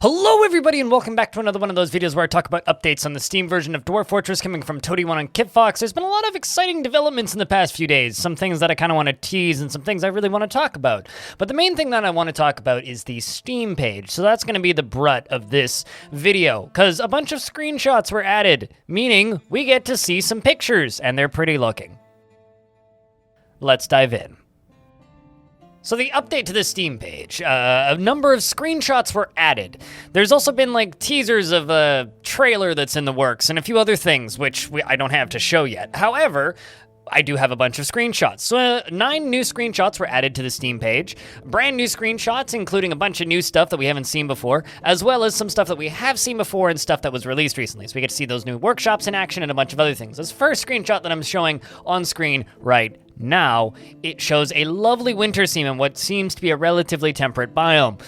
Hello everybody and welcome back to another one of those videos where I talk about updates on the Steam version of Dwarf Fortress coming from Toady1 and KitFox. There's been a lot of exciting developments in the past few days, some things that I kind of want to tease and some things I really want to talk about. But the main thing that I want to talk about is the Steam page, so that's going to be the brunt of this video, because a bunch of screenshots were added, meaning we get to see some pictures, and they're pretty looking. Let's dive in. So the update to the Steam page, a number of screenshots were added. There's also been like teasers of a trailer that's in the works and a few other things, which I don't have to show yet. However, I do have a bunch of screenshots. So 9 new screenshots were added to the Steam page. Brand new screenshots, including a bunch of new stuff that we haven't seen before, as well as some stuff that we have seen before and stuff that was released recently. So we get to see those new workshops in action and a bunch of other things. This first screenshot that I'm showing on screen right now, it shows a lovely winter scene in what seems to be a relatively temperate biome.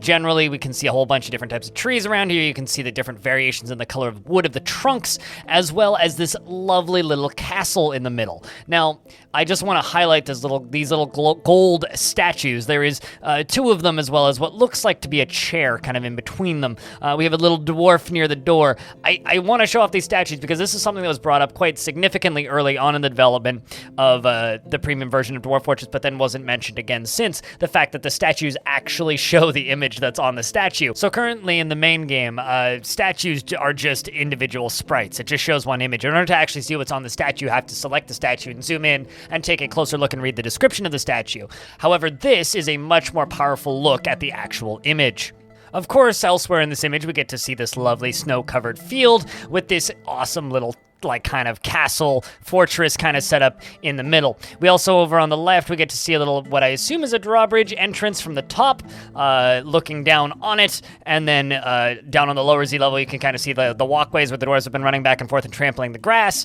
Generally, we can see a whole bunch of different types of trees around here. You can see the different variations in the color of wood of the trunks, as well as this lovely little castle in the middle. Now, I just want to highlight these little gold statues. There is 2 of them, as well as what looks like to be a chair kind of in between them. We have a little dwarf near the door. I want to show off these statues because this is something that was brought up quite significantly early on in the development of the premium version of Dwarf Fortress, but then wasn't mentioned again since. The fact that the statues actually show the image that's on the statue. So currently in the main game, statues are just individual sprites. It just shows one image. In order to actually see what's on the statue, you have to select the statue and zoom in and take a closer look and read the description of the statue. However, this is a much more powerful look at the actual image. Of course, elsewhere in this image, we get to see this lovely snow-covered field with this awesome little kind of castle, fortress kind of setup in the middle. We also, over on the left, we get to see a little, what I assume is a drawbridge entrance from the top, looking down on it, and then down on the lower Z level, you can kind of see the walkways where the dwarves have been running back and forth and trampling the grass.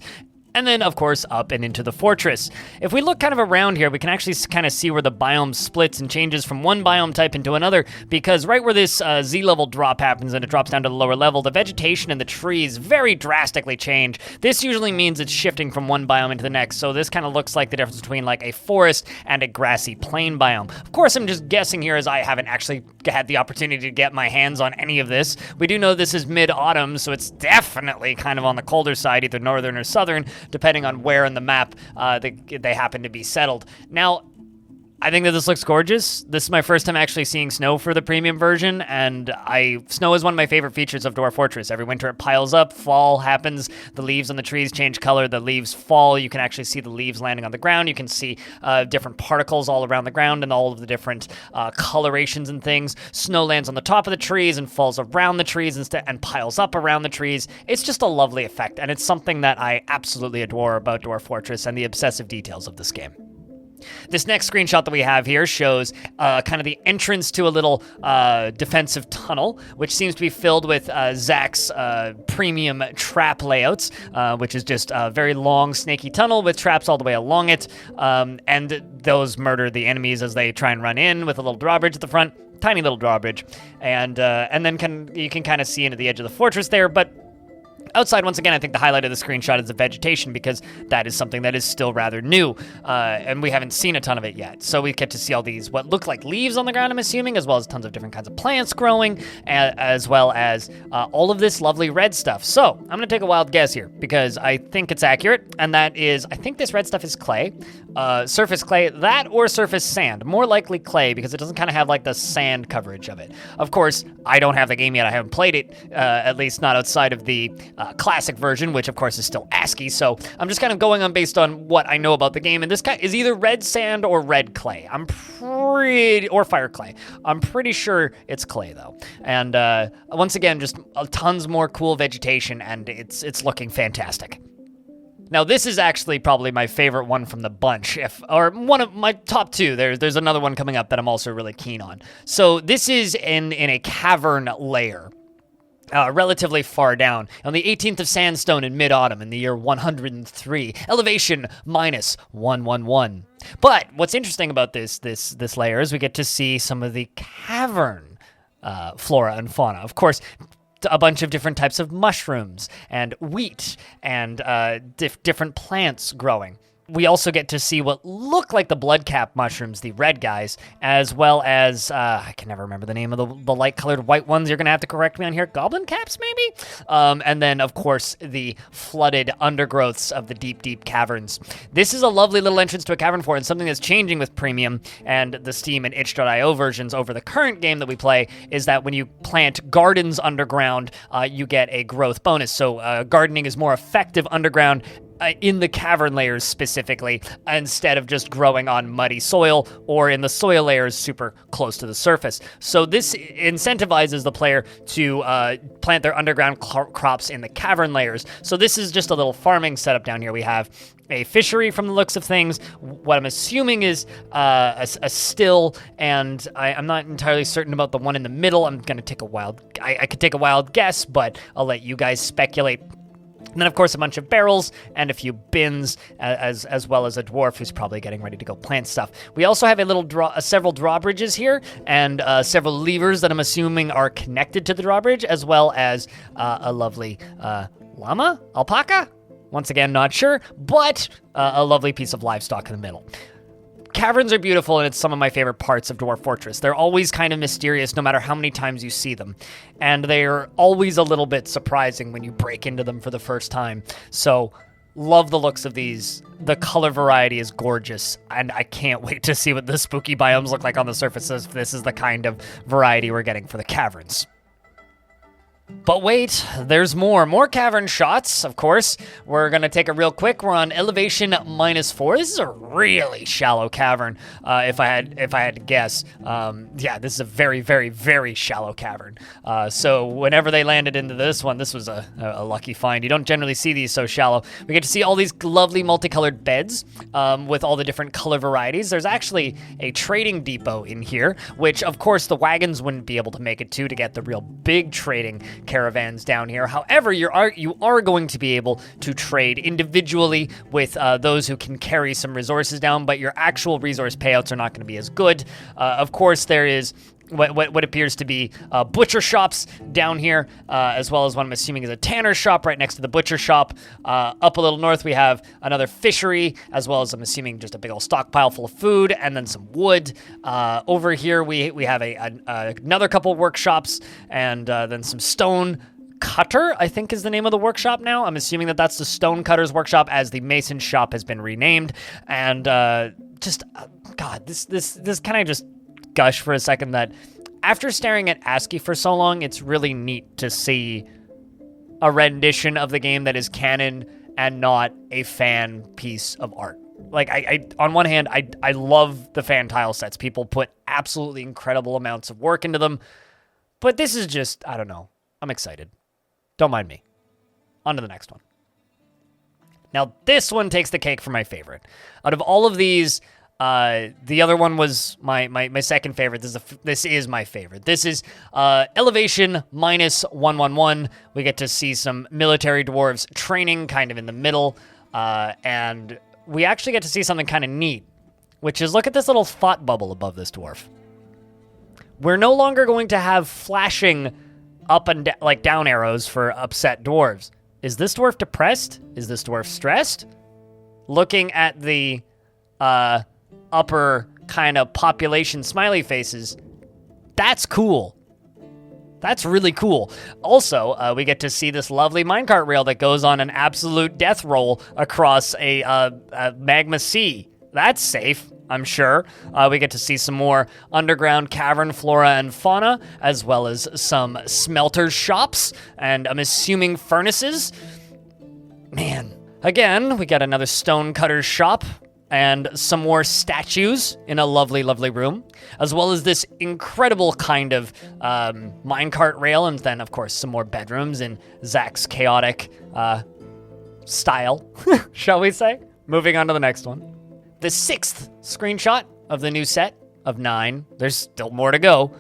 And then, of course, up and into the fortress. If we look kind of around here, we can actually kind of see where the biome splits and changes from one biome type into another, because right where this Z-level drop happens and it drops down to the lower level, the vegetation and the trees very drastically change. This usually means it's shifting from one biome into the next, so this kind of looks like the difference between like a forest and a grassy plain biome. Of course, I'm just guessing here as I haven't actually had the opportunity to get my hands on any of this. We do know this is mid-autumn, so it's definitely kind of on the colder side, either northern or southern, depending on where in the map they happen to be settled. Now, I think that this looks gorgeous. This is my first time actually seeing snow for the premium version, and snow is one of my favorite features of Dwarf Fortress. Every winter it piles up, fall happens, the leaves on the trees change color, the leaves fall, you can actually see the leaves landing on the ground, you can see different particles all around the ground and all of the different colorations and things. Snow lands on the top of the trees and falls around the trees and piles up around the trees. It's just a lovely effect, and it's something that I absolutely adore about Dwarf Fortress and the obsessive details of this game. This next screenshot that we have here shows kind of the entrance to a little defensive tunnel, which seems to be filled with Zach's premium trap layouts, which is just a very long, snaky tunnel with traps all the way along it, and those murder the enemies as they try and run in with a little drawbridge at the front, tiny little drawbridge, and then you can kind of see into the edge of the fortress there, but outside, once again, I think the highlight of the screenshot is the vegetation, because that is something that is still rather new, and we haven't seen a ton of it yet. So we get to see all these, what look like leaves on the ground, I'm assuming, as well as tons of different kinds of plants growing, as well as all of this lovely red stuff. So I'm going to take a wild guess here, because I think it's accurate, and that is, I think this red stuff is clay, surface clay, that or surface sand. More likely clay, because it doesn't kind of have like the sand coverage of it. Of course, I don't have the game yet. I haven't played it, at least not outside of the classic version, which of course is still ASCII, so I'm just kind of going on based on what I know about the game, and this guy is either red sand or red clay. Or fire clay. I'm pretty sure it's clay though. And once again, just tons more cool vegetation, and it's looking fantastic. Now, this is actually probably my favorite one from the bunch, or one of my top 2. There's another one coming up that I'm also really keen on. So this is in a cavern layer. Relatively far down, on the 18th of Sandstone in mid-autumn in the year 103, elevation -111. But what's interesting about this layer is we get to see some of the cavern flora and fauna. Of course, a bunch of different types of mushrooms and wheat and different plants growing. We also get to see what look like the bloodcap mushrooms, the red guys, as well as, I can never remember the name of the light-colored white ones. You're going to have to correct me on here. Goblin caps, maybe? And then, of course, the flooded undergrowths of the deep, deep caverns. This is a lovely little entrance to a cavern fort, and something that's changing with Premium and the Steam and itch.io versions over the current game that we play is that when you plant gardens underground, you get a growth bonus. So gardening is more effective underground in the cavern layers specifically, instead of just growing on muddy soil or in the soil layers super close to the surface. So this incentivizes the player to plant their underground crops in the cavern layers. So this is just a little farming setup down here. We have a fishery from the looks of things. What I'm assuming is a still, and I'm not entirely certain about the one in the middle. I'm going to take a wild... I could take a wild guess, but I'll let you guys speculate. And then, of course, a bunch of barrels and a few bins, as well as a dwarf who's probably getting ready to go plant stuff. We also have several drawbridges here and several levers that I'm assuming are connected to the drawbridge, as well as a lovely llama? Alpaca? Once again, not sure, but a lovely piece of livestock in the middle. Caverns are beautiful, and it's some of my favorite parts of Dwarf Fortress. They're always kind of mysterious no matter how many times you see them, and they're always a little bit surprising when you break into them for the first time. So, love the looks of these. The color variety is gorgeous, and I can't wait to see what the spooky biomes look like on the surfaces if this is the kind of variety we're getting for the caverns. But wait, there's more. More cavern shots, of course. We're going to take a real quick. We're on elevation -4. This is a really shallow cavern, if I had to guess. Yeah, this is a very, very, very shallow cavern. So whenever they landed into this one, this was a lucky find. You don't generally see these so shallow. We get to see all these lovely multicolored beds with all the different color varieties. There's actually a trading depot in here, which, of course, the wagons wouldn't be able to make it to get the real big trading caravans down here. However, you are going to be able to trade individually with those who can carry some resources down, but your actual resource payouts are not going to be as good. Of course, there is what appears to be butcher shops down here, as well as what I'm assuming is a tanner shop right next to the butcher shop. Up a little north, we have another fishery, as well as I'm assuming just a big old stockpile full of food, and then some wood. Over here, we have another couple workshops, and then some stone cutter, I think is the name of the workshop now. I'm assuming that that's the stone cutter's workshop, as the mason shop has been renamed. And God, this kind of just gush for a second that after staring at ASCII for so long, it's really neat to see a rendition of the game that is canon and not a fan piece of art. Like, I on one hand, I love the fan tile sets. People put absolutely incredible amounts of work into them, but this is just, I don't know. I'm excited. Don't mind me. On to the next one. Now, this one takes the cake for my favorite. Out of all of these, the other one was my second favorite. This is my favorite. This is elevation -111. We get to see some military dwarves training kind of in the middle, and we actually get to see something kind of neat, which is look at this little thought bubble above this dwarf. We're no longer going to have flashing up and down arrows for upset dwarves. Is this dwarf depressed? Is this dwarf stressed? Looking at the upper kind of population smiley faces, that's cool. That's really cool. Also, we get to see this lovely minecart rail that goes on an absolute death roll across a magma sea. That's safe, I'm sure. We get to see some more underground cavern flora and fauna, as well as some smelter shops, and I'm assuming furnaces. Man. Again, we got another stone cutter's shop, and some more statues in a lovely, lovely room, as well as this incredible kind of minecart rail, and then, of course, some more bedrooms in Zach's chaotic style, shall we say? Moving on to the next one. The 6th screenshot of the new set of 9. There's still more to go.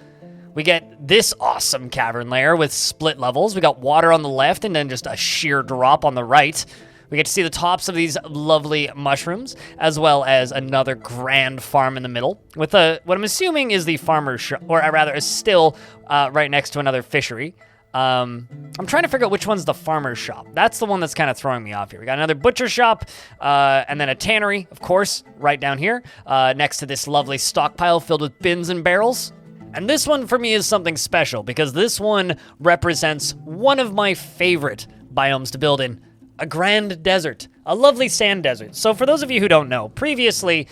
We get this awesome cavern layer with split levels. We got water on the left and then just a sheer drop on the right. We get to see the tops of these lovely mushrooms, as well as another grand farm in the middle, with what I'm assuming is the farmer's shop, or rather a still right next to another fishery. I'm trying to figure out which one's the farmer's shop. That's the one that's kind of throwing me off here. We got another butcher shop, and then a tannery, of course, right down here, next to this lovely stockpile filled with bins and barrels. And this one for me is something special because this one represents one of my favorite biomes to build in, a grand desert, a lovely sand desert. So for those of you who don't know, previously,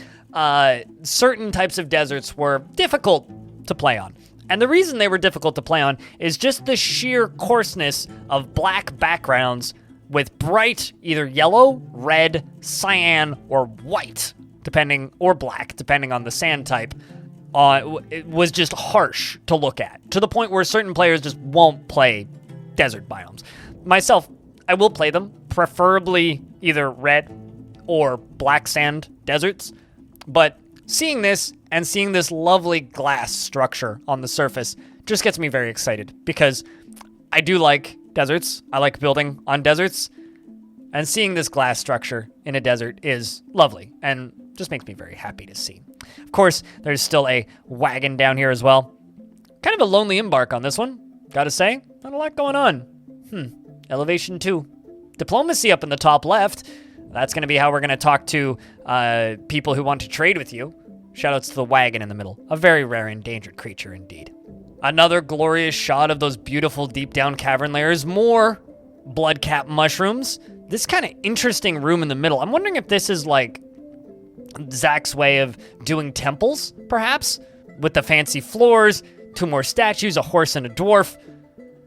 certain types of deserts were difficult to play on. And the reason they were difficult to play on is just the sheer coarseness of black backgrounds with bright either yellow, red, cyan, or white, or black, depending on the sand type. It was just harsh to look at, to the point where certain players just won't play desert biomes. Myself, I will play them, preferably either red or black sand deserts, but seeing this and seeing this lovely glass structure on the surface just gets me very excited because I do like deserts. I like building on deserts, and seeing this glass structure in a desert is lovely and just makes me very happy to see. Of course, there's still a wagon down here as well. Kind of a lonely embark on this one, gotta say. Not a lot going on. Elevation 2. Diplomacy up in the top left. That's gonna be how we're gonna talk to people who want to trade with you. Shoutouts to the wagon in the middle. A very rare endangered creature indeed. Another glorious shot of those beautiful deep down cavern layers. More blood-cap mushrooms. This kind of interesting room in the middle. I'm wondering if this is like Zach's way of doing temples, perhaps? With the fancy floors, 2 more statues, a horse and a dwarf,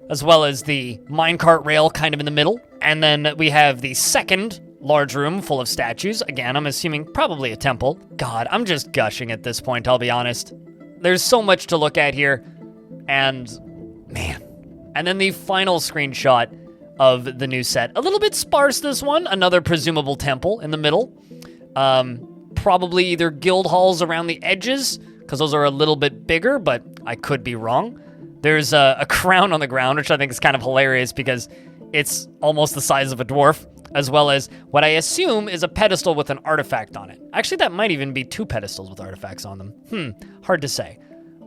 as well as the minecart rail kind of in the middle. And then we have the second large room full of statues. Again, I'm assuming probably a temple. God, I'm just gushing at this point, I'll be honest. There's so much to look at here, and man. And then the final screenshot of the new set. A little bit sparse, this one. Another presumable temple in the middle. Probably either guild halls around the edges, because those are a little bit bigger, but I could be wrong. There's a crown on the ground, which I think is kind of hilarious because it's almost the size of a dwarf, as well as what I assume is a pedestal with an artifact on it. Actually, that might even be 2 pedestals with artifacts on them. Hard to say.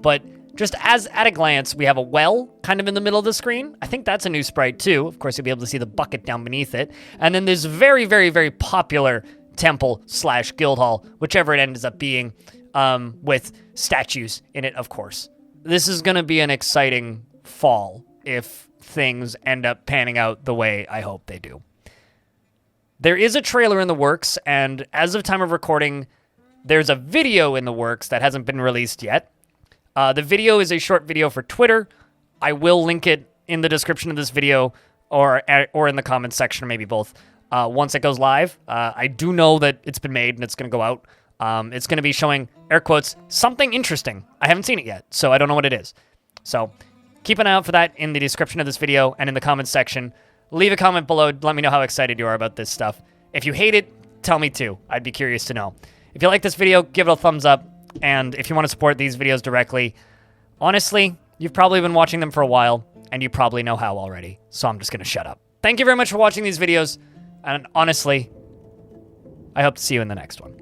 But just as at a glance, we have a well kind of in the middle of the screen. I think that's a new sprite too. Of course, you'll be able to see the bucket down beneath it. And then this very, very, very popular temple/guild hall, whichever it ends up being, with statues in it, of course. This is going to be an exciting fall if things end up panning out the way I hope they do. There is a trailer in the works, and as of time of recording, there's a video in the works that hasn't been released yet. The video is a short video for Twitter. I will link it in the description of this video or in the comments section, or maybe both, once it goes live. I do know that it's been made and it's going to go out. It's going to be showing, air quotes, something interesting. I haven't seen it yet, so I don't know what it is. So keep an eye out for that in the description of this video and in the comments section. Leave a comment below. Let me know how excited you are about this stuff. If you hate it, tell me too. I'd be curious to know. If you like this video, give it a thumbs up. And if you want to support these videos directly, honestly, you've probably been watching them for a while, and you probably know how already. So I'm just going to shut up. Thank you very much for watching these videos. And honestly, I hope to see you in the next one.